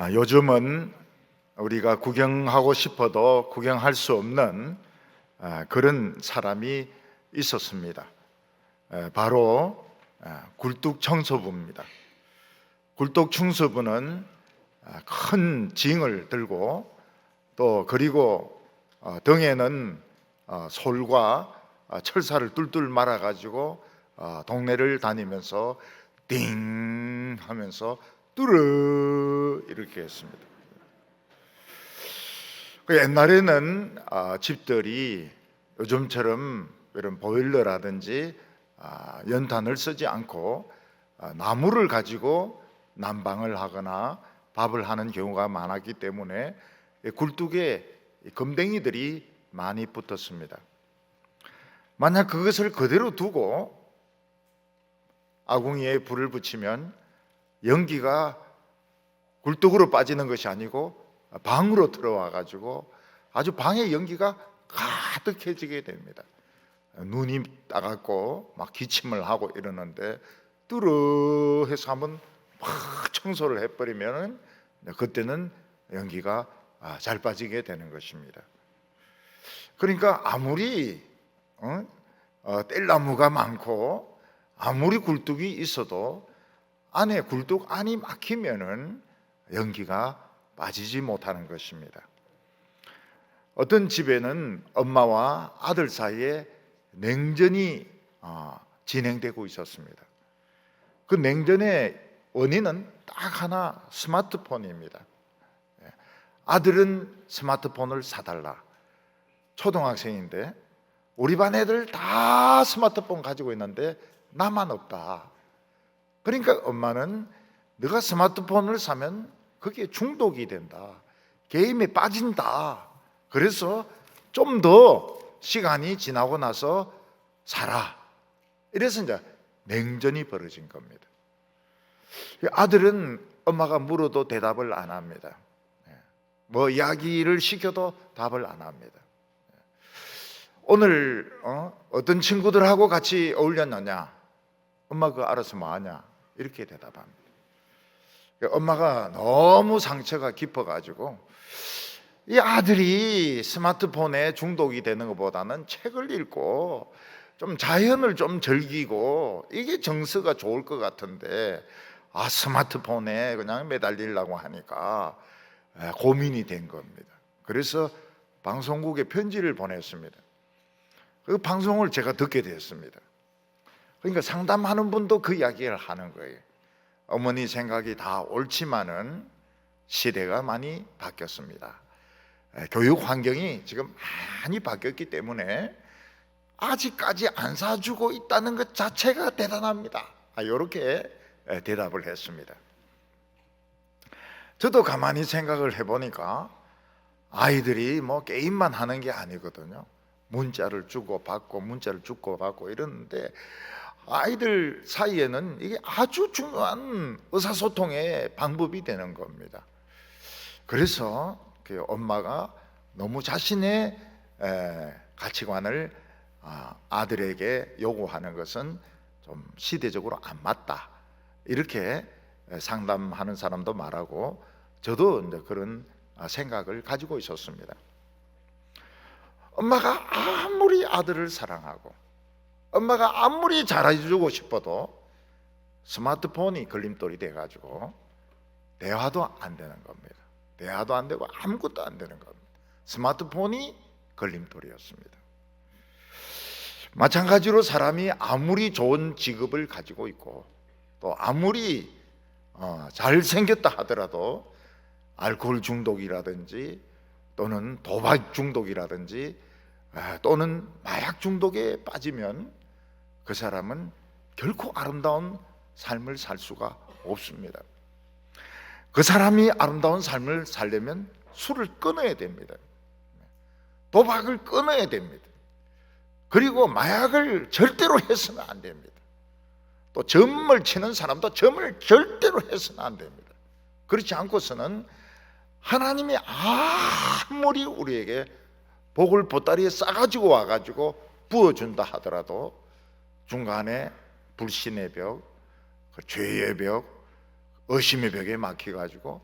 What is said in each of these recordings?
요즘은 우리가 구경하고 싶어도 구경할 수 없는 그런 사람이 있었습니다. 바로 굴뚝청소부입니다. 굴뚝청소부는 큰 징을 들고 그리고 등에는 솔과 철사를 뚫뚫 말아가지고 동네를 다니면서 띵 하면서 뚜르 이렇게 했습니다. 옛날에는 집들이 요즘처럼 이런 보일러라든지 연탄을 쓰지 않고 나무를 가지고 난방을 하거나 밥을 하는 경우가 많았기 때문에 굴뚝에 금댕이들이 많이 붙었습니다. 만약 그것을 그대로 두고 아궁이에 불을 붙이면 연기가 굴뚝으로 빠지는 것이 아니고 방으로 들어와 가지고 아주 방의 연기가 가득해지게 됩니다. 눈이 따갑고 막 기침을 하고 이러는데 뚜르 해서 한번 막 청소를 해버리면 그때는 연기가 잘 빠지게 되는 것입니다. 그러니까 아무리 뗄나무가 많고 아무리 굴뚝이 있어도 안에 굴뚝 안이 막히면은 연기가 빠지지 못하는 것입니다. 어떤 집에는 엄마와 아들 사이에 냉전이 진행되고 있었습니다. 그 냉전의 원인은 딱 하나, 스마트폰입니다. 아들은 스마트폰을 사달라. 초등학생인데 우리 반 애들 다 스마트폰 가지고 있는데 나만 없다. 그러니까 엄마는 네가 스마트폰을 사면 그게 중독이 된다. 게임에 빠진다. 그래서 좀 더 시간이 지나고 나서 사라. 이래서 이제 냉전이 벌어진 겁니다. 아들은 엄마가 물어도 대답을 안 합니다. 뭐 이야기를 시켜도 답을 안 합니다. 오늘 어떤 친구들하고 같이 어울렸느냐? 엄마 그거 알아서 뭐 하냐? 이렇게 대답합니다. 엄마가 너무 상처가 깊어가지고 이 아들이 스마트폰에 중독이 되는 것보다는 책을 읽고 좀 자연을 좀 즐기고 이게 정서가 좋을 것 같은데 스마트폰에 그냥 매달리려고 하니까 고민이 된 겁니다. 그래서 방송국에 편지를 보냈습니다. 그 방송을 제가 듣게 됐습니다. 그러니까 상담하는 분도 그 이야기를 하는 거예요. 어머니 생각이 다 옳지만은 시대가 많이 바뀌었습니다. 교육 환경이 지금 많이 바뀌었기 때문에 아직까지 안 사주고 있다는 것 자체가 대단합니다. 이렇게 대답을 했습니다. 저도 가만히 생각을 해보니까 아이들이 뭐 게임만 하는 게 아니거든요. 문자를 주고받고 문자를 주고받고 이러는데 아이들 사이에는 이게 아주 중요한 의사소통의 방법이 되는 겁니다. 그래서 그 엄마가 너무 자신의 가치관을 아들에게 요구하는 것은 좀 시대적으로 안 맞다. 이렇게 상담하는 사람도 말하고 저도 이제 그런 생각을 가지고 있었습니다. 엄마가 아무리 아들을 사랑하고 엄마가 아무리 잘해주고 싶어도 스마트폰이 걸림돌이 돼가지고 대화도 안 되는 겁니다. 대화도 안 되고 아무것도 안 되는 겁니다. 스마트폰이 걸림돌이었습니다. 마찬가지로 사람이 아무리 좋은 직업을 가지고 있고 또 아무리 잘생겼다 하더라도 알코올 중독이라든지 또는 도박 중독이라든지 또는 마약 중독에 빠지면 그 사람은 결코 아름다운 삶을 살 수가 없습니다. 그 사람이 아름다운 삶을 살려면 술을 끊어야 됩니다. 도박을 끊어야 됩니다. 그리고 마약을 절대로 해서는 안 됩니다. 또 점을 치는 사람도 점을 절대로 해서는 안 됩니다. 그렇지 않고서는 하나님이 아무리 우리에게 복을 보따리에 싸가지고 와가지고 부어준다 하더라도 중간에 불신의 벽, 죄의 벽, 의심의 벽에 막혀가지고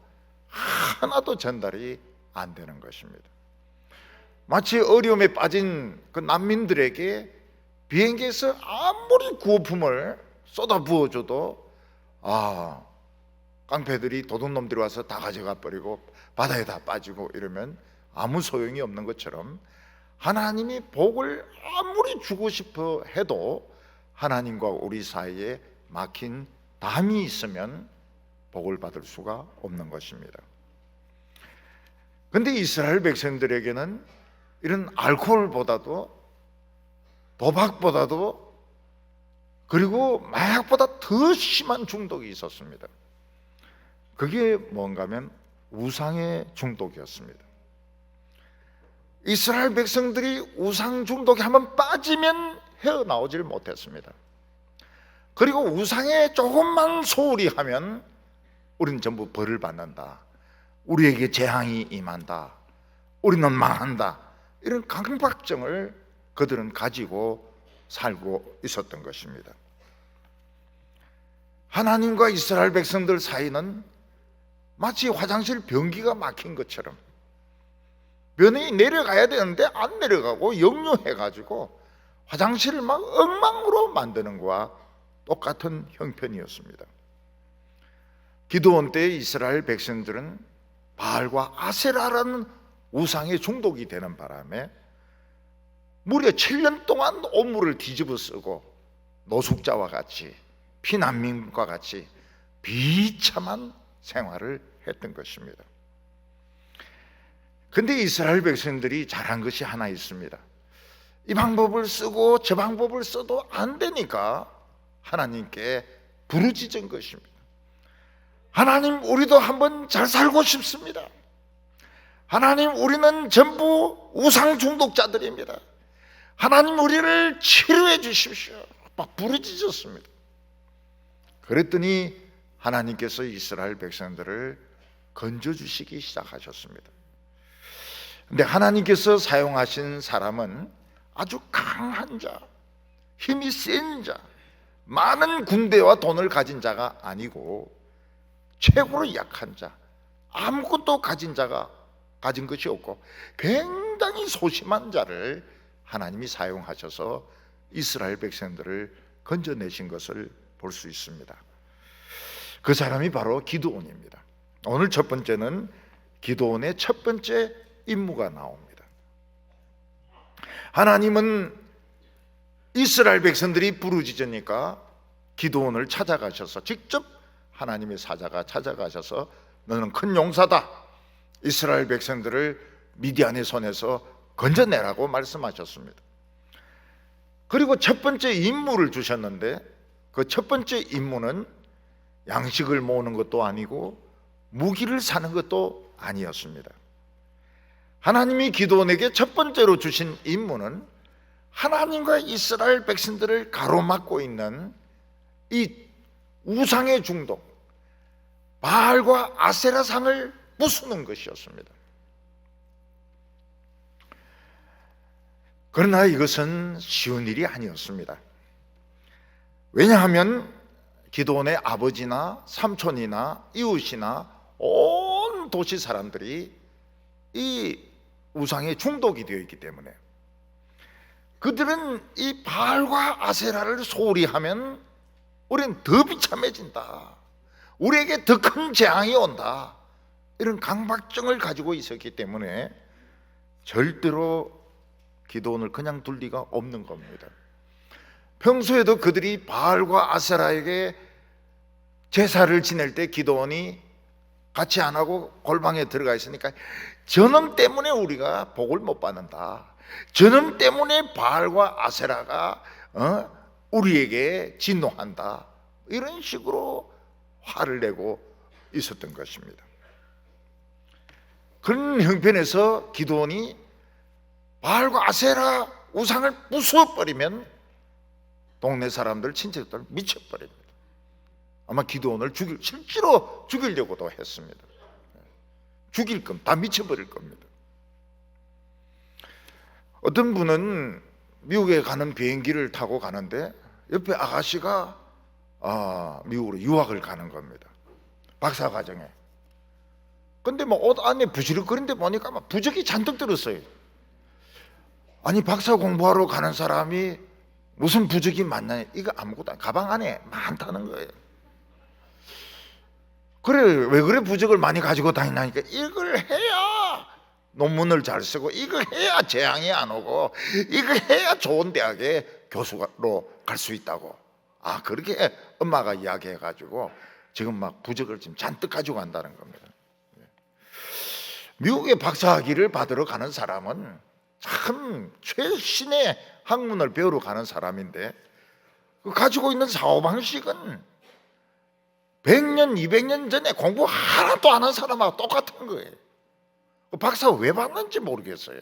하나도 전달이 안 되는 것입니다. 마치 어려움에 빠진 그 난민들에게 비행기에서 아무리 구호품을 쏟아 부어줘도 깡패들이 도둑놈들이 와서 다 가져가 버리고 바다에 다 빠지고 이러면 아무 소용이 없는 것처럼, 하나님이 복을 아무리 주고 싶어 해도 하나님과 우리 사이에 막힌 담이 있으면 복을 받을 수가 없는 것입니다. 그런데 이스라엘 백성들에게는 이런 알코올보다도 도박보다도 그리고 마약보다 더 심한 중독이 있었습니다. 그게 뭔가 하면 우상의 중독이었습니다. 이스라엘 백성들이 우상 중독에 한번 빠지면 헤어나오질 못했습니다. 그리고 우상에 조금만 소홀히 하면 우리는 전부 벌을 받는다, 우리에게 재앙이 임한다, 우리는 망한다, 이런 강박증을 그들은 가지고 살고 있었던 것입니다. 하나님과 이스라엘 백성들 사이는 마치 화장실 변기가 막힌 것처럼 면이 내려가야 되는데 안 내려가고 역류해가지고 화장실을 막 엉망으로 만드는 것과 똑같은 형편이었습니다. 기드온 때 이스라엘 백성들은 바알과 아세라라는 우상에 중독이 되는 바람에 무려 7년 동안 온물을 뒤집어 쓰고 노숙자와 같이 피난민과 같이 비참한 생활을 했던 것입니다. 그런데 이스라엘 백성들이 잘한 것이 하나 있습니다. 이 방법을 쓰고 저 방법을 써도 안 되니까 하나님께 부르짖은 것입니다. 하나님, 우리도 한번 잘 살고 싶습니다. 하나님, 우리는 전부 우상 중독자들입니다. 하나님, 우리를 치료해 주십시오. 막 부르짖었습니다. 그랬더니 하나님께서 이스라엘 백성들을 건져주시기 시작하셨습니다. 근데 하나님께서 사용하신 사람은 아주 강한 자, 힘이 센 자, 많은 군대와 돈을 가진 자가 아니고 최고로 약한 자, 아무것도 가진 것이 없고 굉장히 소심한 자를 하나님이 사용하셔서 이스라엘 백성들을 건져내신 것을 볼 수 있습니다. 그 사람이 바로 기드온입니다. 오늘 첫 번째는 기드온의 첫 번째 임무가 나옵니다. 하나님은 이스라엘 백성들이 부르짖으니까 기드온을 찾아가셔서, 직접 하나님의 사자가 찾아가셔서 너는 큰 용사다, 이스라엘 백성들을 미디안의 손에서 건져내라고 말씀하셨습니다. 그리고 첫 번째 임무를 주셨는데 그 첫 번째 임무는 양식을 모으는 것도 아니고 무기를 사는 것도 아니었습니다. 하나님이 기드온에게 첫 번째로 주신 임무는 하나님과 이스라엘 백성들을 가로막고 있는 이 우상의 중독, 바알과 아세라상을 부수는 것이었습니다. 그러나 이것은 쉬운 일이 아니었습니다. 왜냐하면 기드온의 아버지나 삼촌이나 이웃이나 온 도시 사람들이 이 우상에 중독이 되어 있기 때문에 그들은 이 바알과 아세라를 소홀히 하면 우리는 더 비참해진다, 우리에게 더 큰 재앙이 온다, 이런 강박증을 가지고 있었기 때문에 절대로 기드온을 그냥 둘 리가 없는 겁니다. 평소에도 그들이 바알과 아세라에게 제사를 지낼 때 기드온이 같이 안 하고 골방에 들어가 있으니까 저놈 때문에 우리가 복을 못 받는다, 저놈 때문에 바알과 아세라가 우리에게 진노한다, 이런 식으로 화를 내고 있었던 것입니다. 그런 형편에서 기드온이 바알과 아세라 우상을 부숴버리면 동네 사람들, 친척들 미쳐버립니다. 아마 기드온을 실제로 죽이려고도 했습니다. 죽일 겁니다. 다 미쳐버릴 겁니다. 어떤 분은 미국에 가는 비행기를 타고 가는데 옆에 아가씨가 미국으로 유학을 가는 겁니다. 박사과정에. 근데 뭐 옷 안에 부시럭거리는데 보니까 막 부적이 잔뜩 들었어요. 아니 박사 공부하러 가는 사람이 무슨 부적이 많냐? 이거 아무것도 아니야. 가방 안에 많다는 거예요. 그래, 왜 그래 부적을 많이 가지고 다니냐니까, 이걸 해야 논문을 잘 쓰고, 이걸 해야 재앙이 안 오고, 이걸 해야 좋은 대학에 교수로 갈 수 있다고. 아, 그렇게 엄마가 이야기해가지고 지금 막 부적을 지금 잔뜩 가지고 간다는 겁니다. 미국에 박사학위를 받으러 가는 사람은 참 최신의 학문을 배우러 가는 사람인데, 그 가지고 있는 사고방식은 100년, 200년 전에 공부 하나도 안 한 사람하고 똑같은 거예요. 그 박사 왜 받는지 모르겠어요.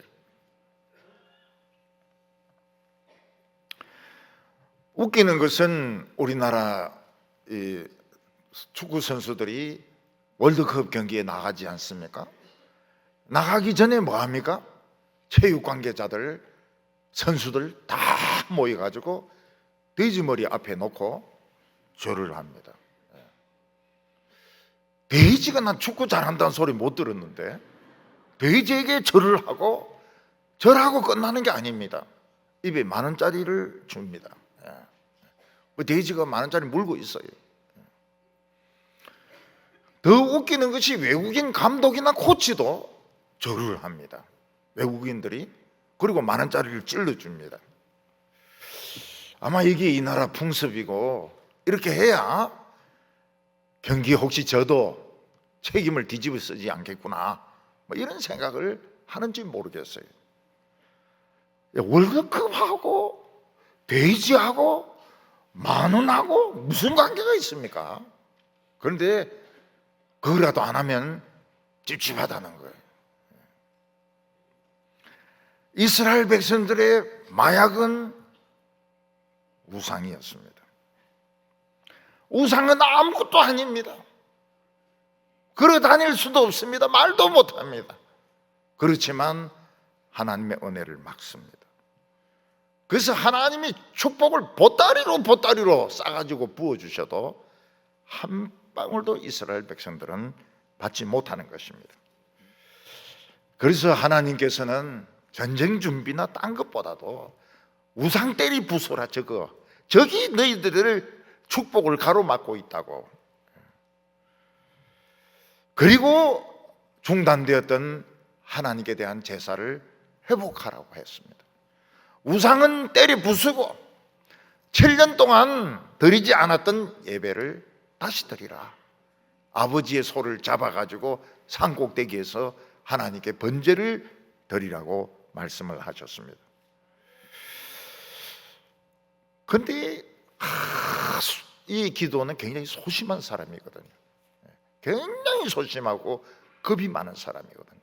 웃기는 것은 우리나라 축구 선수들이 월드컵 경기에 나가지 않습니까? 나가기 전에 뭐 합니까? 체육 관계자들, 선수들 다 모여가지고 돼지머리 앞에 놓고 절을 합니다. 돼지가 난 축구 잘한다는 소리 못 들었는데 돼지에게 절을 하고, 절하고 끝나는 게 아닙니다. 입에 10,000원짜리를 줍니다. 돼지가 10,000원짜리 물고 있어요. 더 웃기는 것이 외국인 감독이나 코치도 절을 합니다. 외국인들이. 그리고 10,000원짜리를 찔러줍니다. 아마 이게 이 나라 풍습이고, 이렇게 해야 경기 혹시 져도 책임을 뒤집어 쓰지 않겠구나, 뭐 이런 생각을 하는지 모르겠어요. 월드컵하고 돼지하고 10,000원하고 무슨 관계가 있습니까? 그런데 그거라도 안 하면 찝찝하다는 거예요. 이스라엘 백성들의 마약은 우상이었습니다. 우상은 아무것도 아닙니다. 걸어 다닐 수도 없습니다. 말도 못합니다. 그렇지만 하나님의 은혜를 막습니다. 그래서 하나님이 축복을 보따리로 싸가지고 부어주셔도 한 방울도 이스라엘 백성들은 받지 못하는 것입니다. 그래서 하나님께서는 전쟁 준비나 딴 것보다도 우상 때리 부숴라, 저기 너희들을 축복을 가로막고 있다고. 그리고 중단되었던 하나님께 대한 제사를 회복하라고 했습니다. 우상은 때려 부수고 7년 동안 드리지 않았던 예배를 다시 드리라. 아버지의 소를 잡아가지고 산꼭대기에서 하나님께 번제를 드리라고 말씀을 하셨습니다. 그런데 이 기도는 굉장히 소심한 사람이거든요. 굉장히 소심하고 겁이 많은 사람이거든요.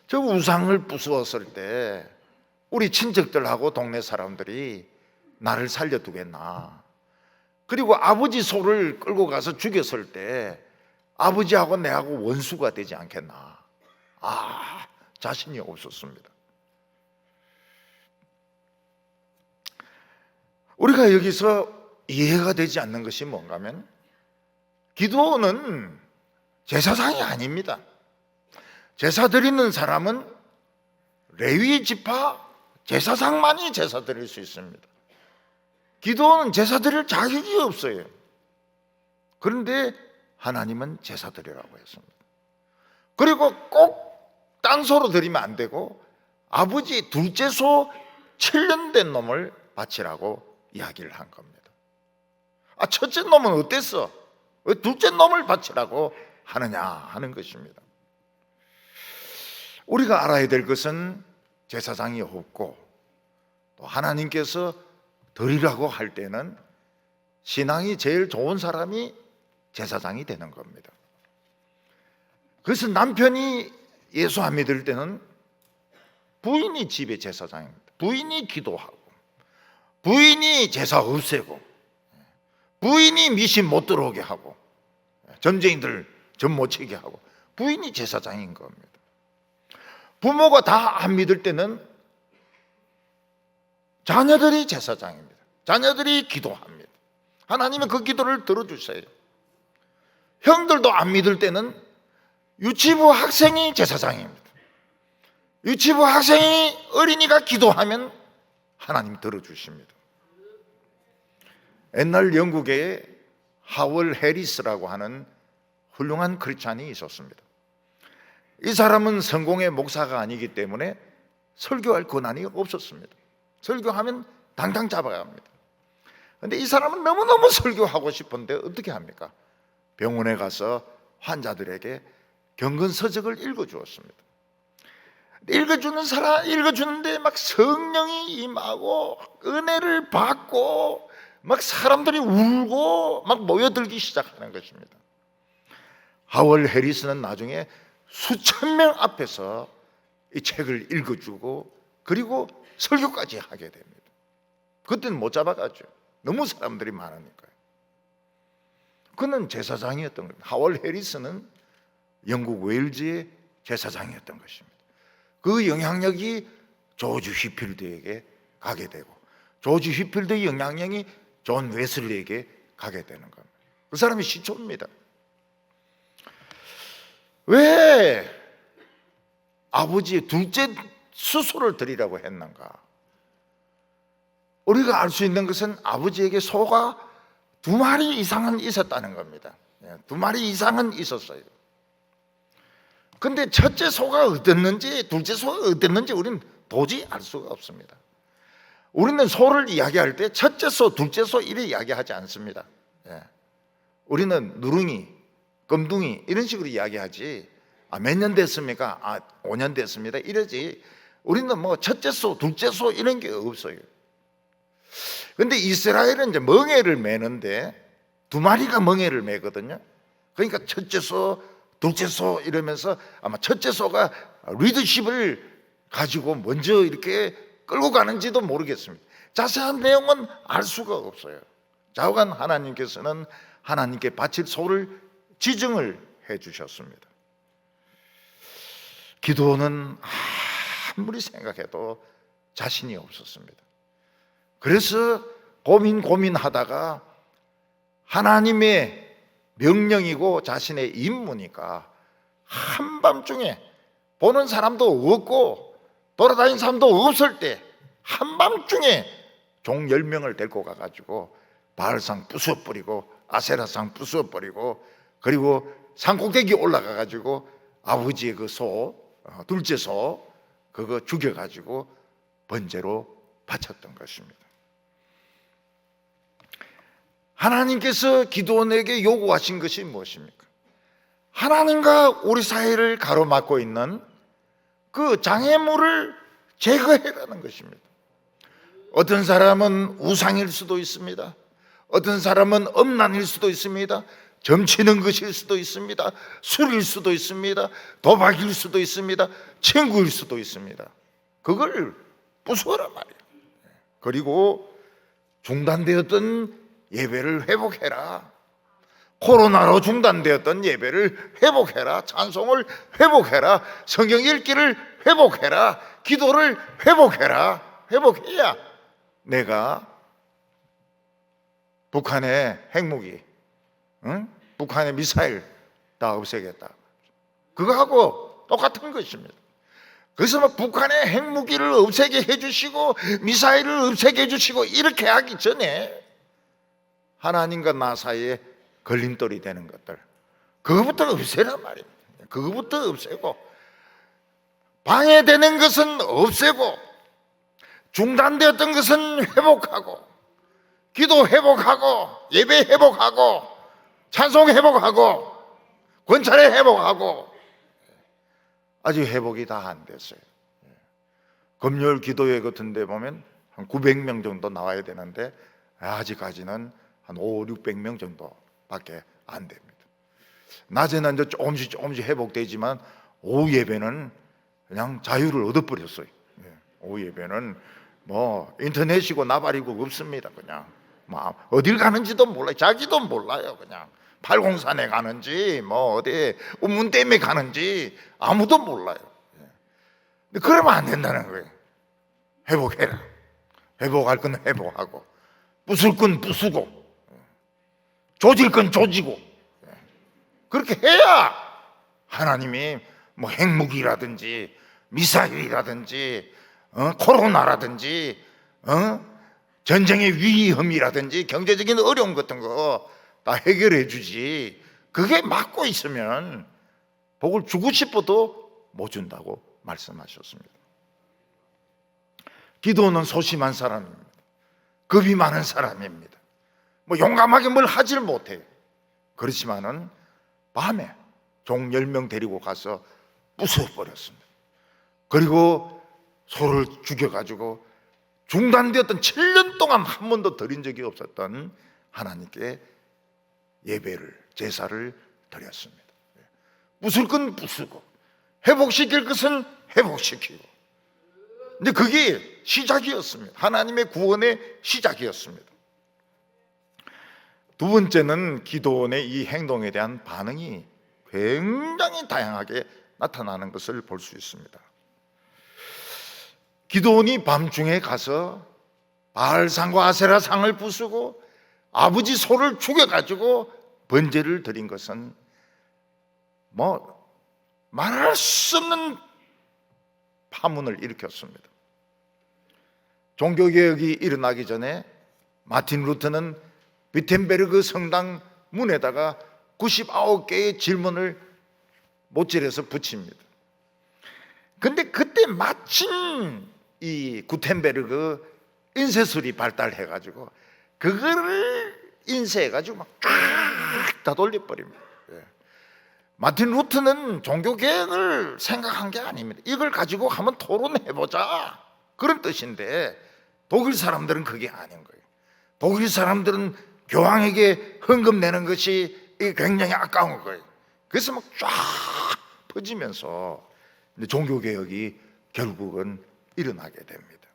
저 우상을 부수었을 때 우리 친척들하고 동네 사람들이 나를 살려두겠나, 그리고 아버지 소를 끌고 가서 죽였을 때 아버지하고 내하고 원수가 되지 않겠나, 자신이 없었습니다. 우리가 여기서 이해가 되지 않는 것이 뭔가 하면, 기도는 제사장이 아닙니다. 제사 드리는 사람은 레위 지파 제사장만이 제사 드릴 수 있습니다. 기도는 제사 드릴 자격이 없어요. 그런데 하나님은 제사 드리라고 했습니다. 그리고 꼭 딴 소로 드리면 안 되고, 아버지 둘째 소 7년 된 놈을 바치라고 이야기를 한 겁니다. 첫째 놈은 어땠어? 왜 둘째 놈을 바치라고 하느냐 하는 것입니다. 우리가 알아야 될 것은 제사장이 없고, 또 하나님께서 드리라고 할 때는 신앙이 제일 좋은 사람이 제사장이 되는 겁니다. 그래서 남편이 예수 안 믿을 때는 부인이 집에 제사장입니다. 부인이 기도하고, 부인이 제사 없애고, 부인이 미신 못 들어오게 하고, 점쟁이들 점 못 치게 하고, 부인이 제사장인 겁니다. 부모가 다 안 믿을 때는 자녀들이 제사장입니다. 자녀들이 기도합니다. 하나님은 그 기도를 들어주세요. 형들도 안 믿을 때는 유치부 학생이 제사장입니다. 유치부 학생이 어린이가 기도하면 하나님 들어주십니다. 옛날 영국에 하월 해리스라고 하는 훌륭한 크리스찬이 있었습니다. 이 사람은 성공의 목사가 아니기 때문에 설교할 권한이 없었습니다. 설교하면 당당 잡아갑니다. 그런데 이 사람은 너무너무 설교하고 싶은데 어떻게 합니까? 병원에 가서 환자들에게 경건서적을 읽어주었습니다. 읽어주는데 막 성령이 임하고 은혜를 받고 막 사람들이 울고 막 모여들기 시작하는 것입니다. 하월 해리스는 나중에 수천 명 앞에서 이 책을 읽어주고 그리고 설교까지 하게 됩니다. 그때는 못 잡아가죠. 너무 사람들이 많으니까요. 그는 제사장이었던 겁니다. 하월 해리스는 영국 웨일즈의 제사장이었던 것입니다. 그 영향력이 조지 휘필드에게 가게 되고 조지 휘필드의 영향력이 존 웨슬리에게 가게 되는 겁니다. 그 사람이 시초입니다. 왜 아버지의 둘째 수소를 드리라고 했는가? 우리가 알 수 있는 것은 아버지에게 소가 2마리 이상은 있었다는 겁니다. 2마리 이상은 있었어요. 근데 첫째 소가 어땠는지 둘째 소가 어땠는지 우리는 도저히 알 수가 없습니다. 우리는 소를 이야기할 때 첫째 소, 둘째 소 이래 이야기하지 않습니다. 우리는 누룽이, 금둥이 이런 식으로 이야기하지 몇 년 됐습니까? 5년 됐습니다 이러지 우리는 뭐 첫째 소, 둘째 소 이런 게 없어요. 근데 이스라엘은 이제 멍에를 매는데 2마리가 멍에를 매거든요. 그러니까 첫째 소, 둘째 소 이러면서 아마 첫째 소가 리더십을 가지고 먼저 이렇게 끌고 가는지도 모르겠습니다. 자세한 내용은 알 수가 없어요. 좌우간 하나님께서는 하나님께 바칠 소를 지정을 해 주셨습니다. 기도는 아무리 생각해도 자신이 없었습니다. 그래서 고민하다가 하나님의 명령이고 자신의 임무니까 한밤중에 보는 사람도 없고 돌아다니는 사람도 없을 때 한밤중에 종 10명을 데리고 가가지고 바알상 부숴버리고 아세라상 부숴버리고 그리고 산꼭대기 올라가가지고 아버지의 그 소, 둘째 소 그거 죽여가지고 번제로 바쳤던 것입니다. 하나님께서 기드온에게 요구하신 것이 무엇입니까? 하나님과 우리 사이를 가로막고 있는 그 장애물을 제거해라는 것입니다. 어떤 사람은 우상일 수도 있습니다. 어떤 사람은 음란일 수도 있습니다. 점치는 것일 수도 있습니다. 술일 수도 있습니다. 도박일 수도 있습니다. 친구일 수도 있습니다. 그걸 부수어라 말이에요. 그리고 중단되었던 예배를 회복해라. 코로나로 중단되었던 예배를 회복해라. 찬송을 회복해라. 성경 읽기를 회복해라. 기도를 회복해라. 회복해야 내가 북한의 핵무기, 북한의 미사일 다 없애겠다. 그거하고 똑같은 것입니다. 그래서 막 북한의 핵무기를 없애게 해주시고 미사일을 없애게 해주시고 이렇게 하기 전에 하나님과 나 사이에 걸림돌이 되는 것들 그거부터 없애란 말입니다. 그거부터 없애고 방해되는 것은 없애고 중단되었던 것은 회복하고 기도 회복하고 예배 회복하고 찬송 회복하고 권찰에 회복하고 아직 회복이 다 안 됐어요. 금요일 기도회 같은 데 보면 한 900명 정도 나와야 되는데 아직까지는 한 500-600명 정도밖에 안 됩니다. 낮에는 이제 조금씩 회복되지만 오후 예배는 그냥 자유를 얻어버렸어요. 오후 예배는 뭐 인터넷이고 나발이고 없습니다. 그냥 뭐 어딜 가는지도 몰라요. 자기도 몰라요. 그냥 팔공산에 가는지 뭐 어디 운문댐에 가는지 아무도 몰라요. 근데 그러면 안 된다는 거예요. 회복해라. 회복할 건 회복하고 부술 건 부수고 조질 건 조지고 그렇게 해야 하나님이 뭐 핵무기라든지 미사일이라든지 코로나라든지 전쟁의 위험이라든지 경제적인 어려움 같은 거 다 해결해 주지, 그게 막고 있으면 복을 주고 싶어도 못 준다고 말씀하셨습니다. 기도는 소심한 사람입니다. 겁이 많은 사람입니다. 뭐 용감하게 뭘 하질 못해요. 그렇지만은 밤에 종 10명 데리고 가서 부숴버렸습니다. 그리고 소를 죽여가지고 중단되었던 7년 동안 한 번도 드린 적이 없었던 하나님께 예배를, 제사를 드렸습니다. 부술 건 부수고 회복시킬 것은 회복시키고. 근데 그게 시작이었습니다. 하나님의 구원의 시작이었습니다. 두 번째는 기도원의 이 행동에 대한 반응이 굉장히 다양하게 나타나는 것을 볼 수 있습니다. 기도원이 밤중에 가서 바알상과 아세라상을 부수고 아버지 소를 죽여가지고 번제를 드린 것은 뭐 말할 수 없는 파문을 일으켰습니다. 종교개혁이 일어나기 전에 마틴 루터는 비텐베르그 성당 문에다가 99개의 질문을 못질해서 붙입니다. 근데 그때 마침 이 구텐베르그 인쇄술이 발달해가지고 그거를 인쇄해가지고 막 쫙 다 돌려버립니다. 마틴 루터는 종교개혁을 생각한 게 아닙니다. 이걸 가지고 한번 토론해보자, 그런 뜻인데 독일 사람들은 그게 아닌 거예요. 독일 사람들은 교황에게 헌금 내는 것이 굉장히 아까운 거예요. 그래서 막 쫙 퍼지면서 종교개혁이 결국은 일어나게 됩니다.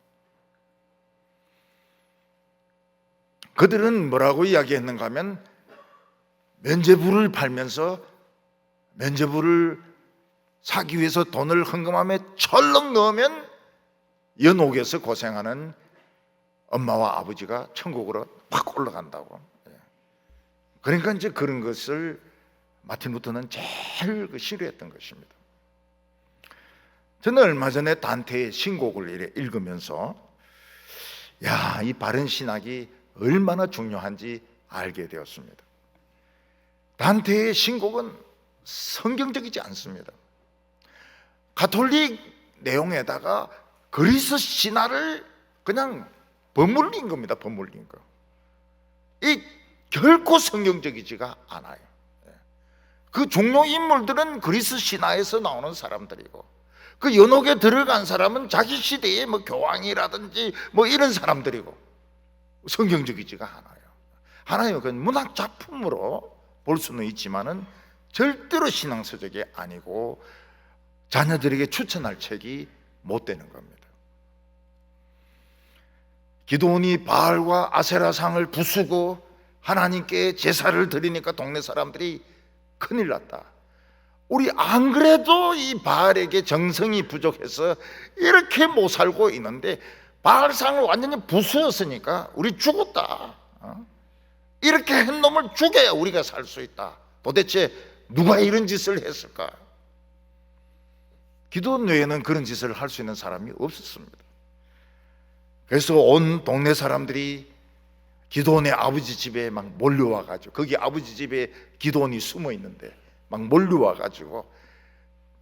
그들은 뭐라고 이야기했는가 하면 면죄부를 팔면서 면죄부를 사기 위해서 돈을 헌금함에 철렁 넣으면 연옥에서 고생하는 엄마와 아버지가 천국으로 확 올라간다고. 그러니까 이제 그런 것을 마틴 루터는 제일 싫어했던 것입니다. 저는 얼마 전에 단테의 신곡을 읽으면서 이 바른 신학이 얼마나 중요한지 알게 되었습니다. 단테의 신곡은 성경적이지 않습니다. 가톨릭 내용에다가 그리스 신화를 그냥 버물린 겁니다. 버물린 거. 이 결코 성경적이지가 않아요. 그 중요 인물들은 그리스 신화에서 나오는 사람들이고, 그 연옥에 들어간 사람은 자기 시대의 뭐 교황이라든지 뭐 이런 사람들이고, 성경적이지가 않아요. 하나의 그 문학 작품으로 볼 수는 있지만은 절대로 신앙서적이 아니고 자녀들에게 추천할 책이 못 되는 겁니다. 기도원이 바알과 아세라상을 부수고 하나님께 제사를 드리니까 동네 사람들이 큰일 났다. 우리 안 그래도 이 바알에게 정성이 부족해서 이렇게 못 살고 있는데 바알상을 완전히 부수었으니까 우리 죽었다. 이렇게 한 놈을 죽여야 우리가 살 수 있다. 도대체 누가 이런 짓을 했을까? 기도원 외에는 그런 짓을 할 수 있는 사람이 없었습니다. 그래서 온 동네 사람들이 기도원의 아버지 집에 막 몰려와가지고, 거기 아버지 집에 기도원이 숨어 있는데 막 몰려와가지고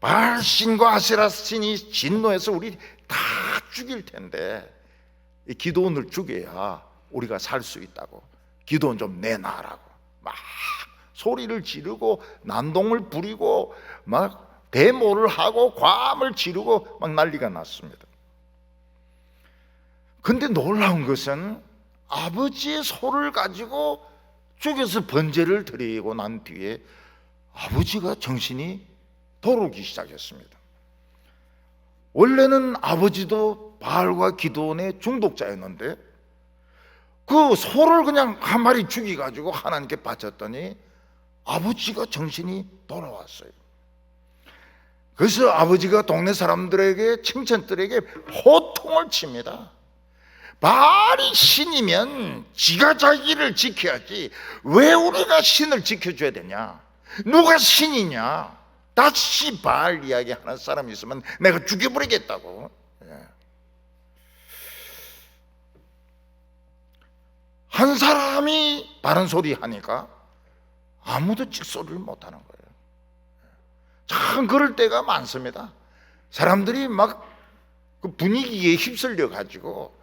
바알신과 아세라신이 진노해서 우리 다 죽일 텐데 이 기도원을 죽여야 우리가 살 수 있다고, 기도원 좀 내놔라고 막 소리를 지르고 난동을 부리고 막 데모를 하고 과음을 지르고 막 난리가 났습니다. 근데 놀라운 것은 아버지의 소를 가지고 죽여서 번제를 드리고 난 뒤에 아버지가 정신이 돌아오기 시작했습니다. 원래는 아버지도 바알과 기도원의 중독자였는데 그 소를 그냥 한 마리 죽여가지고 하나님께 바쳤더니 아버지가 정신이 돌아왔어요. 그래서 아버지가 동네 사람들에게, 친척들에게 호통을 칩니다. 바알이 신이면 지가 자기를 지켜야지 왜 우리가 신을 지켜줘야 되냐? 누가 신이냐? 다시 바알 이야기하는 사람이 있으면 내가 죽여버리겠다고. 한 사람이 바른 소리 하니까 아무도 찍소리를 못하는 거예요. 참 그럴 때가 많습니다. 사람들이 막 그 분위기에 휩쓸려 가지고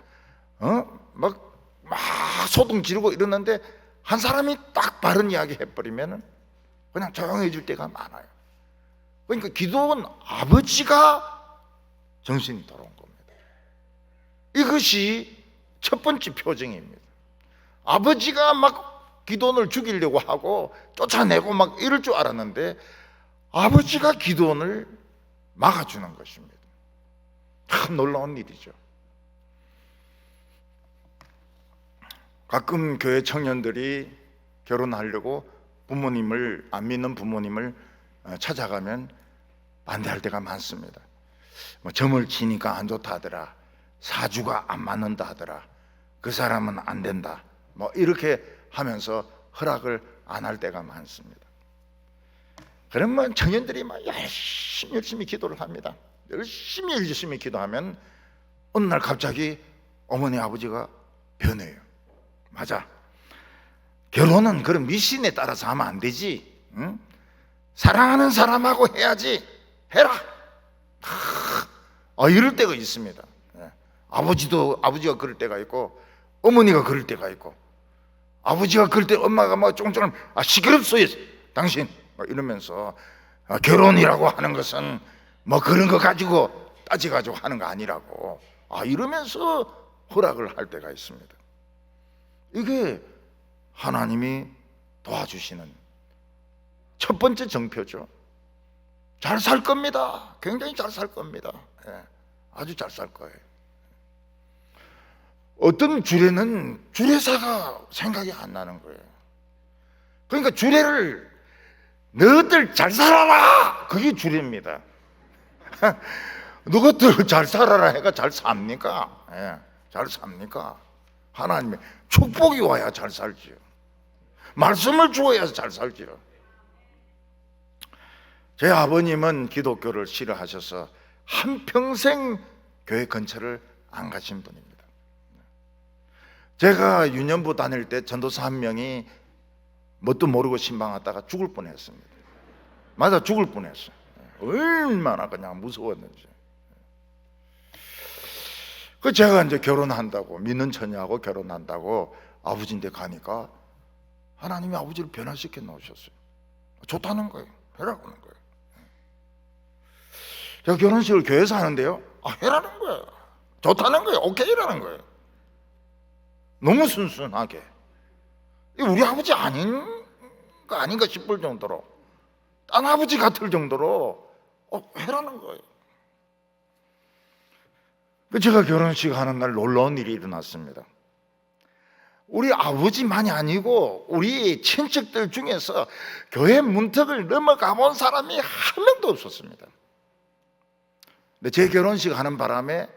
막 소동 지르고 이러는데 한 사람이 딱 바른 이야기 해버리면 그냥 조용해질 때가 많아요. 그러니까 기도는 아버지가 정신이 돌아온 겁니다. 이것이 첫 번째 표징입니다. 아버지가 막 기도원을 죽이려고 하고 쫓아내고 막 이럴 줄 알았는데 아버지가 기도원을 막아주는 것입니다. 참 놀라운 일이죠. 가끔 교회 청년들이 결혼하려고 부모님을, 안 믿는 부모님을 찾아가면 반대할 때가 많습니다. 뭐 점을 치니까 안 좋다 하더라, 사주가 안 맞는다 하더라, 그 사람은 안 된다, 뭐 이렇게 하면서 허락을 안 할 때가 많습니다. 그러면 청년들이 막 열심히 기도를 합니다. 열심히 기도하면 어느 날 갑자기 어머니 아버지가 변해요. 맞아, 결혼은 그런 미신에 따라서 하면 안 되지. 응? 사랑하는 사람하고 해야지, 해라. 이럴 때가 있습니다. 아버지가 그럴 때가 있고 어머니가 그럴 때가 있고, 아버지가 그럴 때 엄마가 막 쫑쫑 시끄럽소요 당신 이러면서 결혼이라고 하는 것은 뭐 그런 거 가지고 따져가지고 하는 거 아니라고 이러면서 허락을 할 때가 있습니다. 이게 하나님이 도와주시는 첫 번째 정표죠. 잘 살 겁니다. 굉장히 잘 살 겁니다. 아주 잘 살 거예요. 어떤 주례는 주례사가 생각이 안 나는 거예요. 그러니까 주례를 너희들 잘 살아라, 그게 주례입니다. 너희들 잘 살아라 해가 잘 삽니까? 잘 삽니까? 하나님의 축복이 와야 잘 살지요. 말씀을 주어야 잘 살지요. 제 아버님은 기독교를 싫어하셔서 한평생 교회 근처를 안 가신 분입니다. 제가 유년부 다닐 때 전도사 한 명이 뭣도 모르고 신방 왔다가 죽을 뻔했습니다. 맞아, 죽을 뻔했어요. 얼마나 그냥 무서웠는지. 그 제가 이제 결혼한다고, 믿는 처녀하고 결혼한다고 아버지인데 가니까 하나님이 아버지를 변화시켜 놓으셨어요. 좋다는 거예요. 해라고 하는 거예요. 제가 결혼식을 교회에서 하는데요, 해라는 거예요. 좋다는 거예요. 오케이라는 거예요. 너무 순순하게. 우리 아버지 아닌가 싶을 정도로, 딴 아버지 같을 정도로 해라는 거예요. 제가 결혼식 하는 날 놀라운 일이 일어났습니다. 우리 아버지만이 아니고 우리 친척들 중에서 교회 문턱을 넘어가 본 사람이 한 명도 없었습니다. 근데 제 결혼식 하는 바람에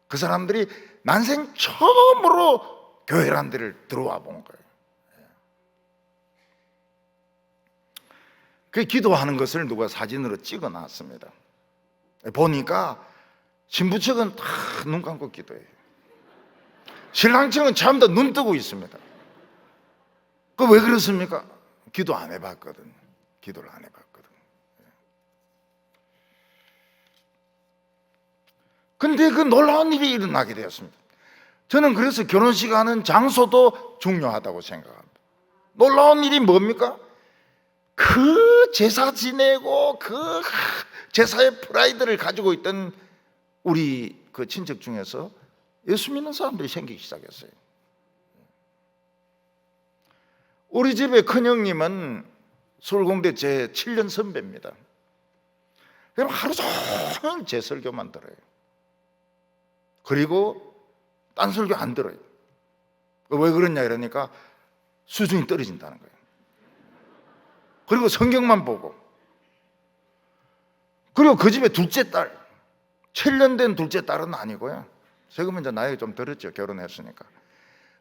그 사람들이 난생 처음으로 교회라는 데를 들어와 본 거예요. 그 기도하는 것을 누가 사진으로 찍어 놨습니다. 보니까 신부 측은 다 눈 감고 기도해요. 신랑 측은 전부 다 눈 뜨고 있습니다. 그 왜 그렇습니까? 기도 안 해봤거든요. 기도를 안 해봤거든요. 근데 그 놀라운 일이 일어나게 되었습니다. 저는 그래서 결혼식 하는 장소도 중요하다고 생각합니다. 놀라운 일이 뭡니까? 그 제사 지내고 그 제사의 프라이드를 가지고 있던 우리 그 친척 중에서 예수 믿는 사람들이 생기기 시작했어요. 우리 집의 큰형님은 서울공대 제 7년 선배입니다. 그럼 하루 종일 제 설교만 들어요. 그리고 딴 설교 안 들어요. 왜 그러냐 이러니까 수준이 떨어진다는 거예요. 그리고 성경만 보고. 그리고 그 집의 둘째 딸, 7년 된 둘째 딸은 아니고요. 지금은 이제 나이가 좀 들었죠. 결혼했으니까.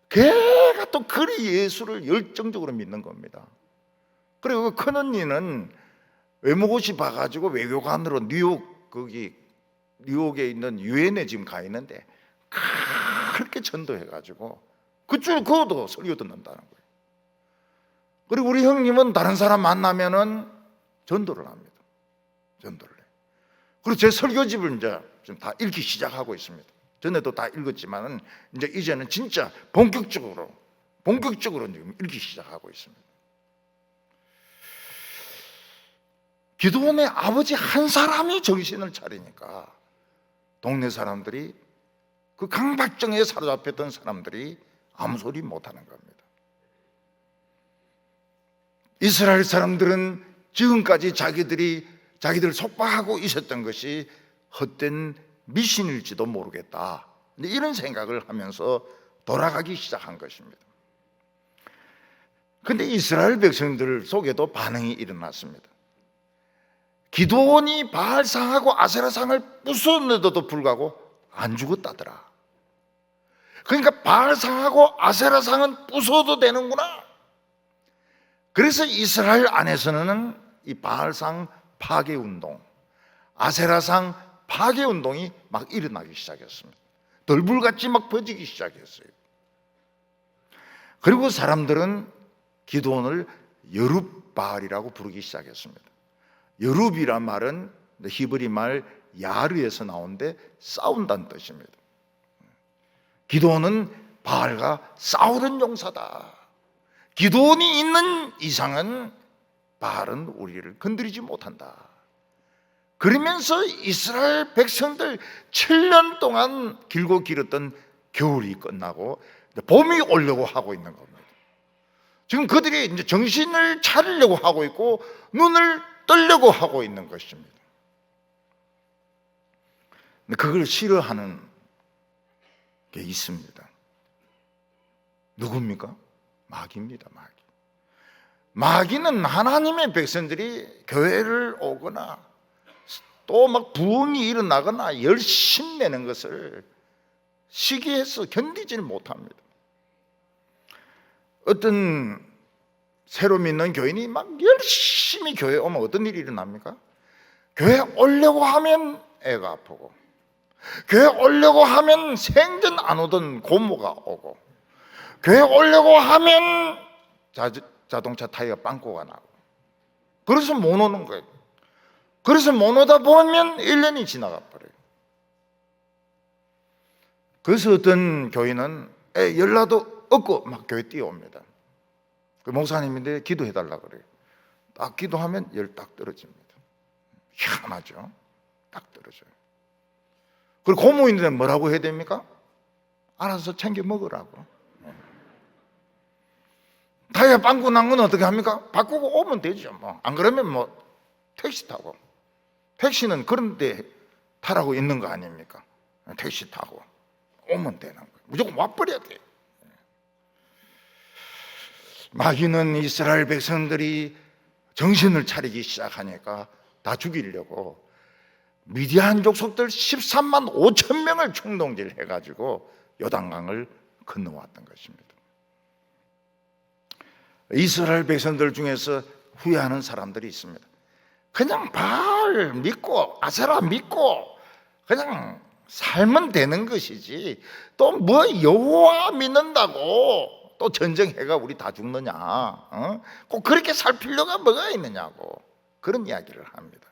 걔가 또 그리 예수를 열정적으로 믿는 겁니다. 그리고 그 큰언니는 외모고시 봐가지고 외교관으로 뉴욕에 있는 유엔에 지금 가 있는데 그렇게 전도해가지고 그것도 설교 듣는다는 거예요. 그리고 우리 형님은 다른 사람 만나면은 전도를 합니다. 전도를 해요. 그리고 제 설교집을 이제 좀 다 읽기 시작하고 있습니다. 전에도 다 읽었지만은 이제는 진짜 본격적으로 지금 읽기 시작하고 있습니다. 기도원의 아버지 한 사람이 정신을 차리니까 동네 사람들이, 그 강박증에 사로잡혔던 사람들이 아무 소리 못하는 겁니다. 이스라엘 사람들은 지금까지 자기들 속박하고 있었던 것이 헛된 미신일지도 모르겠다, 이런 생각을 하면서 돌아가기 시작한 것입니다. 그런데 이스라엘 백성들 속에도 반응이 일어났습니다. 기드온이 바알상하고 아세라상을 부수는데도 불구하고 안 죽었다더라. 그러니까 바알상하고 아세라상은 부숴도 되는구나. 그래서 이스라엘 안에서는 이 바알상 파괴 운동, 아세라상 파괴 운동이 막 일어나기 시작했습니다. 덜불같이 막 퍼지기 시작했어요. 그리고 사람들은 기드온을 여룹바알이라고 부르기 시작했습니다. 여룹이란 말은 히브리 말 야르에서 나오는데 싸운다는 뜻입니다. 기드온은 바알과 싸우는 용사다. 기드온이 있는 이상은 바알은 우리를 건드리지 못한다. 그러면서 이스라엘 백성들 7년 동안 길고 길었던 겨울이 끝나고 봄이 오려고 하고 있는 겁니다. 지금 그들이 이제 정신을 차리려고 하고 있고 눈을 뜨려고 하고 있는 것입니다. 그걸 싫어하는 게 있습니다. 누굽니까? 마귀입니다. 마귀는 하나님의 백성들이 교회를 오거나 또 막 부흥이 일어나거나 열심히 내는 것을 시기해서 견디지를 못합니다. 어떤 새로 믿는 교인이 막 열심히 교회에 오면 어떤 일이 일어납니까? 교회에 오려고 하면 애가 아프고, 교회에 오려고 하면 생전 안 오던 고모가 오고, 교회에 오려고 하면 자동차 타이어 빵꾸가 나고, 그래서 못 오는 거예요. 그래서 못 오다 보면 1년이 지나가 버려요. 그래서 어떤 교인은 연락도 없고 막 교회 뛰어옵니다. 그 목사님인데 기도해달라 그래요. 딱 기도하면 열 딱 떨어집니다. 희한하죠? 딱 떨어져요. 그리고 고모인데 뭐라고 해야 됩니까? 알아서 챙겨 먹으라고. 타이어 빵꾸 난 건 어떻게 합니까? 바꾸고 오면 되죠. 안 그러면 택시 타고. 택시는 그런 데 타라고 있는 거 아닙니까? 택시 타고 오면 되는 거예요. 무조건 와버려야 돼요. 마귀는 이스라엘 백성들이 정신을 차리기 시작하니까 다 죽이려고 미디안 족속들 13만 5천 명을 총동질 해가지고 요단강을 건너왔던 것입니다. 이스라엘 백성들 중에서 후회하는 사람들이 있습니다. 그냥 바알 믿고 아세라 믿고 그냥 살면 되는 것이지 또 뭐 여호와 믿는다고 또 전쟁해가 우리 다 죽느냐, 꼭 그렇게 살 필요가 뭐가 있느냐고 그런 이야기를 합니다.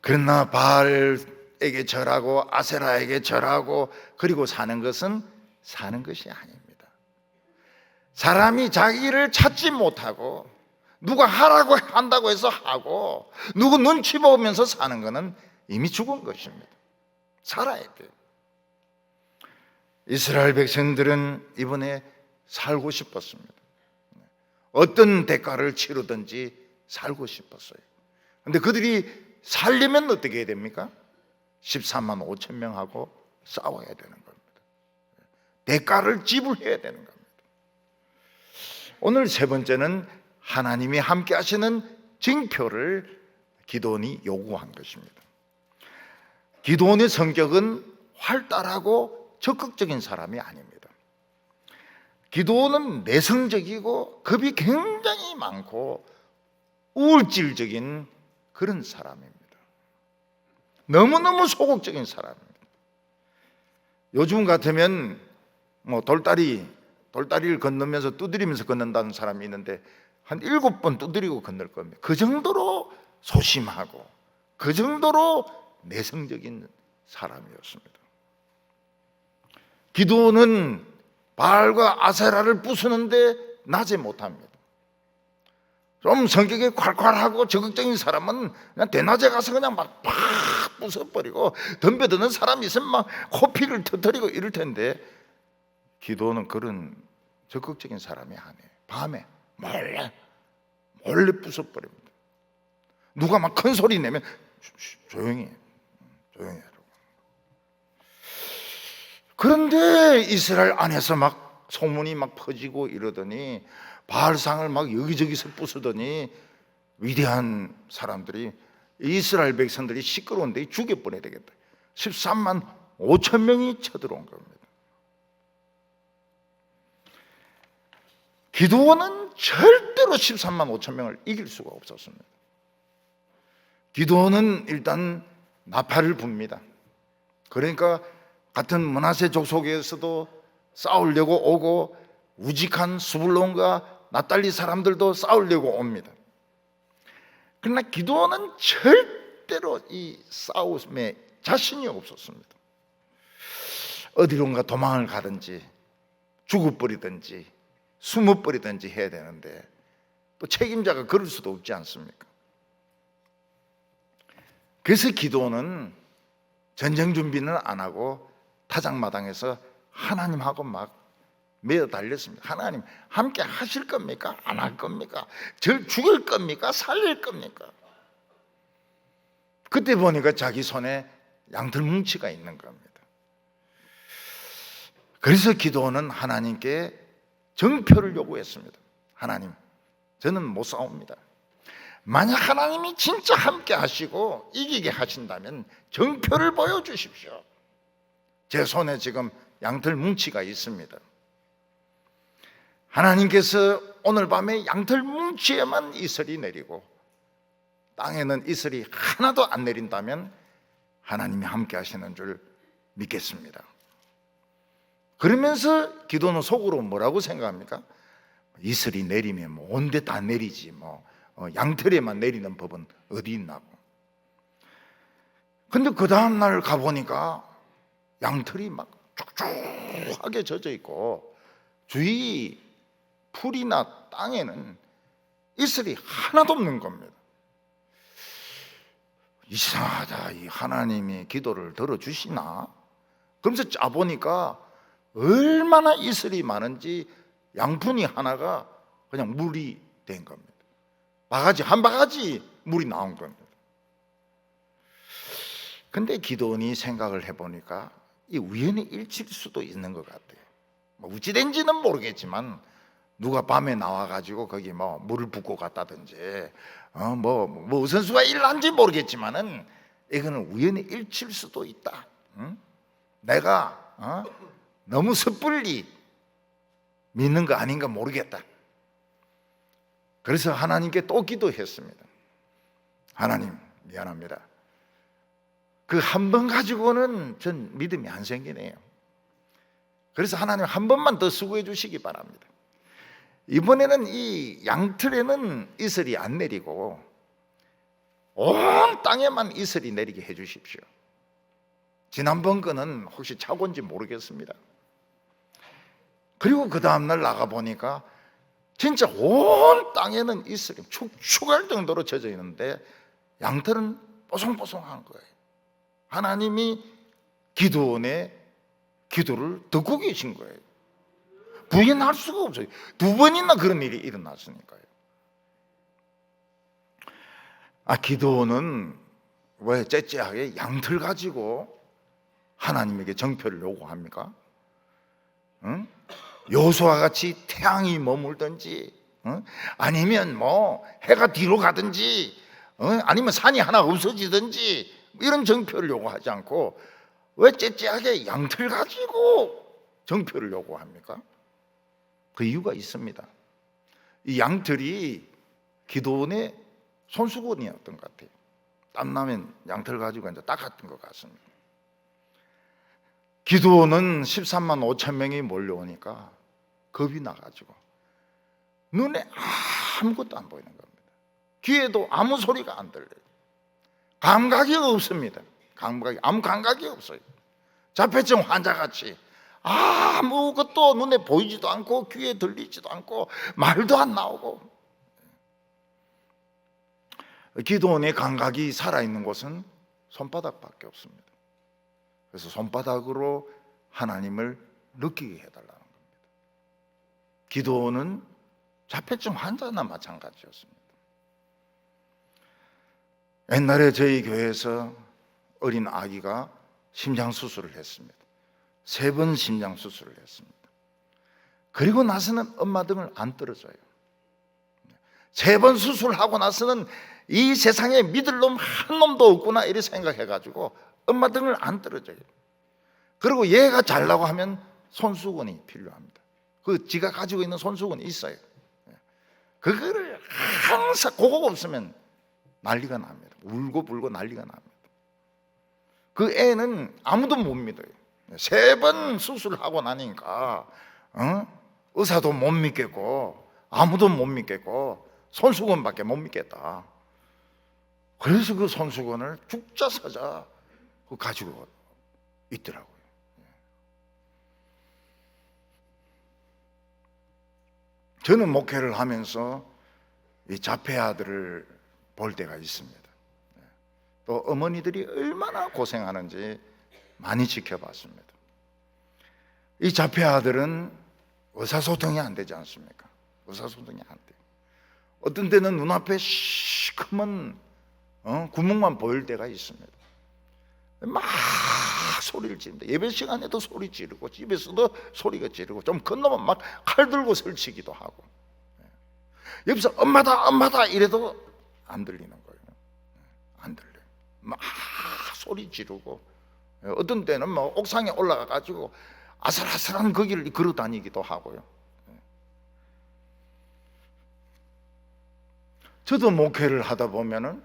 그러나 바알에게 절하고 아세라에게 절하고 그리고 사는 것은 사는 것이 아닙니다. 사람이 자기를 찾지 못하고 누가 하라고 한다고 해서 하고 누구 눈치 보면서 사는 것은 이미 죽은 것입니다. 살아야 돼요. 이스라엘 백성들은 이번에 살고 싶었습니다. 어떤 대가를 치르든지 살고 싶었어요. 그런데 그들이 살려면 어떻게 해야 됩니까? 13만 5천 명하고 싸워야 되는 겁니다. 대가를 지불해야 되는 겁니다. 오늘 세 번째는 하나님이 함께 하시는 징표를 기드온이 요구한 것입니다. 기드온의 성격은 활달하고 적극적인 사람이 아닙니다. 기드온은 내성적이고 겁이 굉장히 많고 우울질적인 그런 사람입니다. 너무너무 소극적인 사람입니다. 요즘 같으면 뭐 돌다리를 건너면서 두드리면서 건넌다는 사람이 있는데 한 7번 두드리고 건널 겁니다. 그 정도로 소심하고 그 정도로 내성적인 사람이었습니다. 기드온은 바알과 아세라를 부수는데 낮에 못합니다. 좀 성격이 콸콸하고 적극적인 사람은 그냥 대낮에 가서 그냥 막 부숴버리고 덤벼드는 사람이 있으면 막 코피를 터뜨리고 이럴 텐데 기드온은 그런 적극적인 사람이 아니에요. 밤에 몰래 부숴버립니다. 누가 막 큰 소리 내면 조용히 하라고. 그런데 이스라엘 안에서 막 소문이 막 퍼지고 이러더니 바알상을 막 여기저기서 부수더니 위대한 사람들이 이스라엘 백성들이 시끄러운데 죽여버려야 되겠다. 13만 5천 명이 쳐들어온 겁니다. 기드온은 절대로 13만 5천 명을 이길 수가 없었습니다. 기드온은 일단 나팔을 붑니다. 그러니까 같은 므낫세 족속에서도 싸우려고 오고 우직한 스불론과 납달리 사람들도 싸우려고 옵니다. 그러나 기드온은 절대로 이 싸움에 자신이 없었습니다. 어디론가 도망을 가든지 죽어버리든지 숨어버리든지 해야 되는데 또 책임자가 그럴 수도 없지 않습니까? 그래서 기드온은 전쟁 준비는 안 하고 타작마당에서 하나님하고 막 매어 달렸습니다. 하나님 함께 하실 겁니까? 안 할 겁니까? 절 죽일 겁니까? 살릴 겁니까? 그때 보니까 자기 손에 양털 뭉치가 있는 겁니다. 그래서 기드온은 하나님께 정표를 요구했습니다. 하나님, 저는 못 싸웁니다. 만약 하나님이 진짜 함께 하시고 이기게 하신다면 정표를 보여주십시오. 제 손에 지금 양털 뭉치가 있습니다. 하나님께서 오늘 밤에 양털 뭉치에만 이슬이 내리고 땅에는 이슬이 하나도 안 내린다면 하나님이 함께 하시는 줄 믿겠습니다. 그러면서 기도는 속으로 뭐라고 생각합니까? 이슬이 내리면 뭐 온데 다 내리지 뭐 양털에만 내리는 법은 어디 있나고. 근데 그 다음날 가보니까 양털이 막 촉촉하게 젖어 있고 주위 풀이나 땅에는 이슬이 하나도 없는 겁니다. 이상하다, 이 하나님이 기도를 들어주시나? 그러면서 짜보니까 얼마나 이슬이 많은지 양푼이 하나가 그냥 물이 된 겁니다. 바가지 한 바가지 물이 나온 겁니다. 근데 기드온이 생각을 해보니까 이 우연의 일치일 수도 있는 것 같아요. 뭐 어찌된지는 모르겠지만 누가 밤에 나와가지고 거기 뭐 물을 붓고 갔다든지 뭐 선수가 일난지 모르겠지만은 이거는 우연의 일치일 수도 있다. 내가 너무 섣불리 믿는 거 아닌가 모르겠다. 그래서 하나님께 또 기도했습니다. 하나님 미안합니다. 그 한 번 가지고는 전 믿음이 안 생기네요. 그래서 하나님 한 번만 더 수고해 주시기 바랍니다. 이번에는 이 양털에는 이슬이 안 내리고 온 땅에만 이슬이 내리게 해 주십시오. 지난번 거는 혹시 착오인지 모르겠습니다. 그리고 그 다음날 나가보니까 진짜 온 땅에는 이슬이 축축할 정도로 젖어 있는데 양털은 뽀송뽀송한 거예요. 하나님이 기드온의 기도를 듣고 계신 거예요. 부인할 수가 없어요. 두 번이나 그런 일이 일어났으니까요. 기드온은 왜 째째하게 양털 가지고 하나님에게 정표를 요구합니까? 응? 여호수아와 같이 태양이 머물든지 아니면 뭐 해가 뒤로 가든지 아니면 산이 하나 없어지든지 이런 정표를 요구하지 않고 왜 째째하게 양털 가지고 정표를 요구합니까? 그 이유가 있습니다. 이 양털이 기드온의 손수건이었던 것 같아요. 땀나면 양털 가지고 이제 닦았던 것 같습니다. 기도는 13만 5천 명이 몰려오니까 겁이 나가지고 눈에 아무것도 안 보이는 겁니다. 귀에도 아무 소리가 안 들려요. 감각이 없습니다. 아무 감각이 없어요. 자폐증 환자같이 아무것도 눈에 보이지도 않고 귀에 들리지도 않고 말도 안 나오고. 기도원의 감각이 살아있는 곳은 손바닥밖에 없습니다. 그래서 손바닥으로 하나님을 느끼게 해달라는 겁니다. 기도원은 자폐증 환자나 마찬가지였습니다. 옛날에 저희 교회에서 어린 아기가 심장수술을 했습니다. 3번 심장수술을 했습니다. 그리고 나서는 엄마 등을 안 떨어져요. 3번 수술하고 나서는 이 세상에 믿을 놈 한 놈도 없구나 이렇게 생각해가지고 엄마 등을 안 떨어져요. 그리고 얘가 잘라고 하면 손수건이 필요합니다. 그 지가 가지고 있는 손수건이 있어요. 그거를 항상 그거 없으면 난리가 납니다. 울고 불고 난리가 납니다. 그 애는 아무도 못 믿어요. 3번 수술하고 나니까 의사도 못 믿겠고 아무도 못 믿겠고 손수건밖에 못 믿겠다. 그래서 그 손수건을 죽자 사자 가지고 있더라고요. 저는 목회를 하면서 이 자폐 아들을 볼 때가 있습니다. 또 어머니들이 얼마나 고생하는지 많이 지켜봤습니다. 이 자폐 아들은 의사소통이 안 되지 않습니까? 의사소통이 안 돼요. 어떤 때는 눈앞에 시커먼 구멍만 보일 때가 있습니다. 막 소리를 지릅니다. 예배 시간에도 소리 지르고 집에서도 소리가 지르고 좀 건너면 막 칼 들고 설치기도 하고 옆에서 엄마다 엄마다 이래도 안 들리는 거예요. 안 들려요. 막 소리 지르고 어떤 때는 뭐 옥상에 올라가 가지고 아슬아슬한 거기를 걸어 다니기도 하고요. 저도 목회를 하다 보면은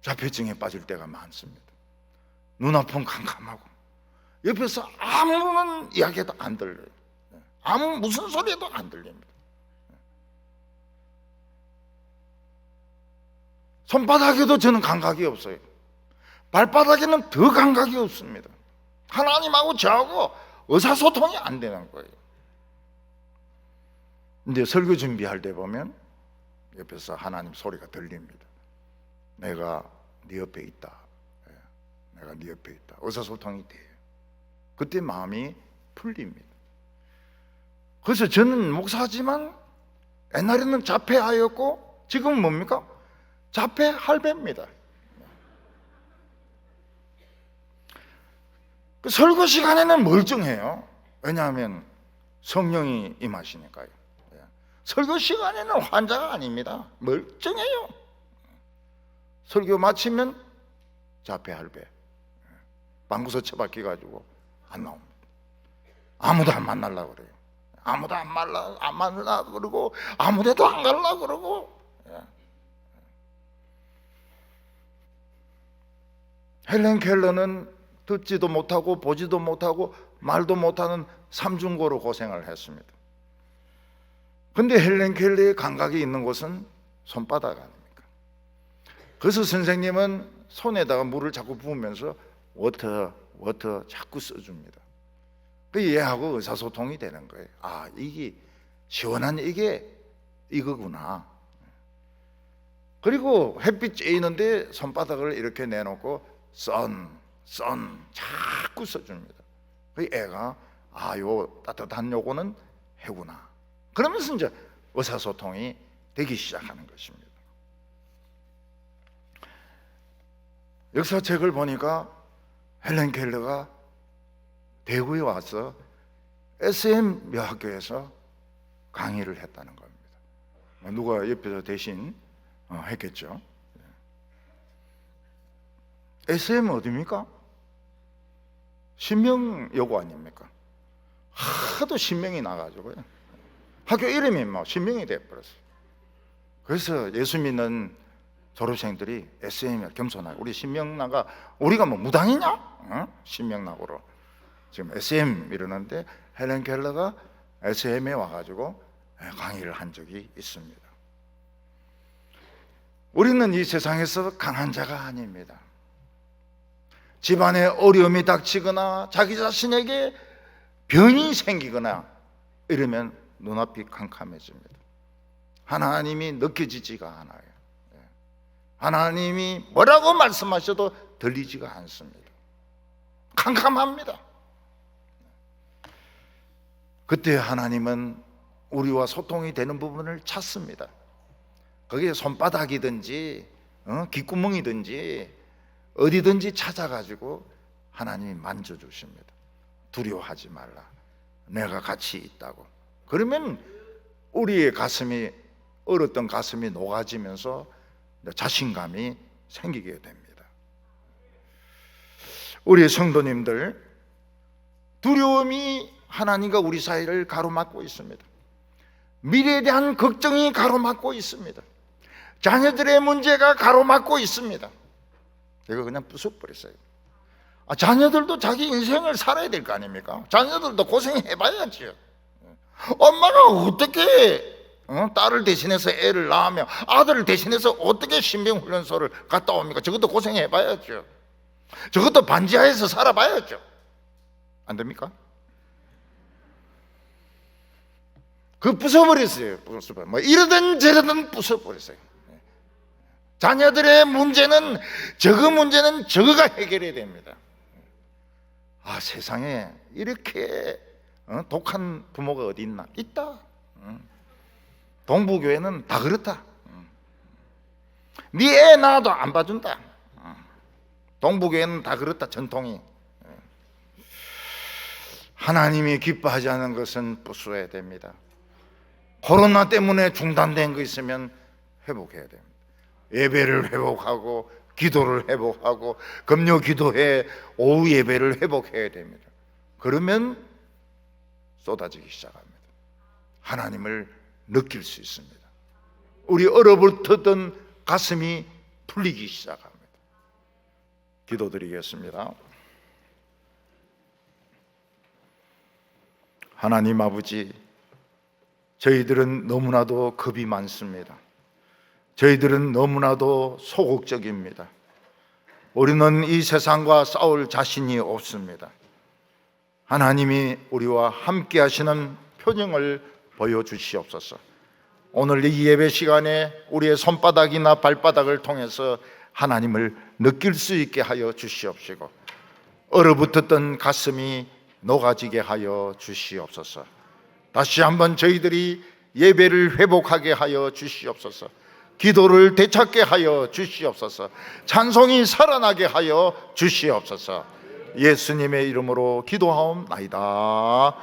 자폐증에 빠질 때가 많습니다. 눈앞은 캄캄하고 옆에서 아무런 이야기도 안 들려요. 아무 무슨 소리도 안 들립니다. 손바닥에도 저는 감각이 없어요. 발바닥에는 더 감각이 없습니다. 하나님하고 저하고 의사소통이 안 되는 거예요. 근데 설교 준비할 때 보면 옆에서 하나님 소리가 들립니다. 내가 네 옆에 있다. 내가 네 옆에 있다. 의사소통이 돼요. 그때 마음이 풀립니다. 그래서 저는 목사지만 옛날에는 자폐하였고 지금은 뭡니까? 자폐 할배입니다. 그 설교 시간에는 멀쩡해요. 왜냐하면 성령이 임하시니까요. 설교 시간에는 환자가 아닙니다. 멀쩡해요. 설교 마치면 자폐 할배 방구석 처박혀 가지고 안 나옵니다. 아무도 안 만나려고 그래요. 아무도 안 만나려고 그러고 아무데도 안 가려고 그러고. 헬렌 켈러는 듣지도 못하고 보지도 못하고 말도 못하는 삼중고로 고생을 했습니다. 근데 헬렌 켈러의 감각이 있는 곳은 손바닥 아닙니까? 그래서 선생님은 손에다가 물을 자꾸 부으면서 워터 자꾸 써줍니다. 그 얘하고 의사소통이 되는 거예요. 아, 이게 시원한 이게 이거구나. 그리고 햇빛 쬐이는데 손바닥을 이렇게 내놓고 선 자꾸 써줍니다. 그 애가 요 따뜻한 요거는 해구나. 그러면서 이제 의사소통이 되기 시작하는 것입니다. 역사책을 보니까 헬렌 켈러가 대구에 와서 SM 여학교에서 강의를 했다는 겁니다. 누가 옆에서 대신 했겠죠. SM 어디입니까? 신명여고 아닙니까? 하도 신명이 나가지고요. 학교 이름이 막 신명이 돼버렸어요. 그래서 예수 믿는 졸업생들이 SM에 겸손하게, 우리 신명나가 우리가 뭐 무당이냐? 어? 신명나고로 지금 SM 이러는데 헬렌 켈러가 SM에 와가지고 강의를 한 적이 있습니다. 우리는 이 세상에서 강한 자가 아닙니다. 집안에 어려움이 닥치거나 자기 자신에게 병이 생기거나 이러면 눈앞이 캄캄해집니다. 하나님이 느껴지지가 않아요. 하나님이 뭐라고 말씀하셔도 들리지가 않습니다. 캄캄합니다. 그때 하나님은 우리와 소통이 되는 부분을 찾습니다. 그게 손바닥이든지 귓구멍이든지 어디든지 찾아가지고 하나님이 만져주십니다. 두려워하지 말라, 내가 같이 있다고. 그러면 우리의 가슴이, 얼었던 가슴이 녹아지면서 자신감이 생기게 됩니다. 우리 성도님들, 두려움이 하나님과 우리 사이를 가로막고 있습니다. 미래에 대한 걱정이 가로막고 있습니다. 자녀들의 문제가 가로막고 있습니다. 이거 그냥 부숴버렸어요. 자녀들도 자기 인생을 살아야 될 거 아닙니까? 자녀들도 고생해봐야지요. 엄마가 어떻게 딸을 대신해서 애를 낳으며 아들을 대신해서 어떻게 신병훈련소를 갔다 옵니까? 저것도 고생해봐야죠. 저것도 반지하에서 살아봐야죠. 안 됩니까? 그 부숴버렸어요. 뭐 이러든 저러든 부숴버렸어요. 자녀들의 문제는 저거가 해결해야 됩니다. 세상에 이렇게 독한 부모가 어디 있나? 있다. 동부교회는 다 그렇다. 네 애 낳아도 안 봐준다. 동부교회는 다 그렇다, 전통이. 하나님이 기뻐하지 않는 것은 부숴야 됩니다. 코로나 때문에 중단된 거 있으면 회복해야 됩니다. 예배를 회복하고 기도를 회복하고 금요 기도회 오후 예배를 회복해야 됩니다. 그러면 쏟아지기 시작합니다. 하나님을 느낄 수 있습니다. 우리 얼어붙었던 가슴이 풀리기 시작합니다. 기도드리겠습니다. 하나님 아버지, 저희들은 너무나도 겁이 많습니다. 저희들은 너무나도 소극적입니다. 우리는 이 세상과 싸울 자신이 없습니다. 하나님이 우리와 함께 하시는 표정을 보여주시옵소서. 오늘 이 예배 시간에 우리의 손바닥이나 발바닥을 통해서 하나님을 느낄 수 있게 하여 주시옵시고, 얼어붙었던 가슴이 녹아지게 하여 주시옵소서. 다시 한번 저희들이 예배를 회복하게 하여 주시옵소서. 기도를 되찾게 하여 주시옵소서. 찬송이 살아나게 하여 주시옵소서. 예수님의 이름으로 기도하옵나이다.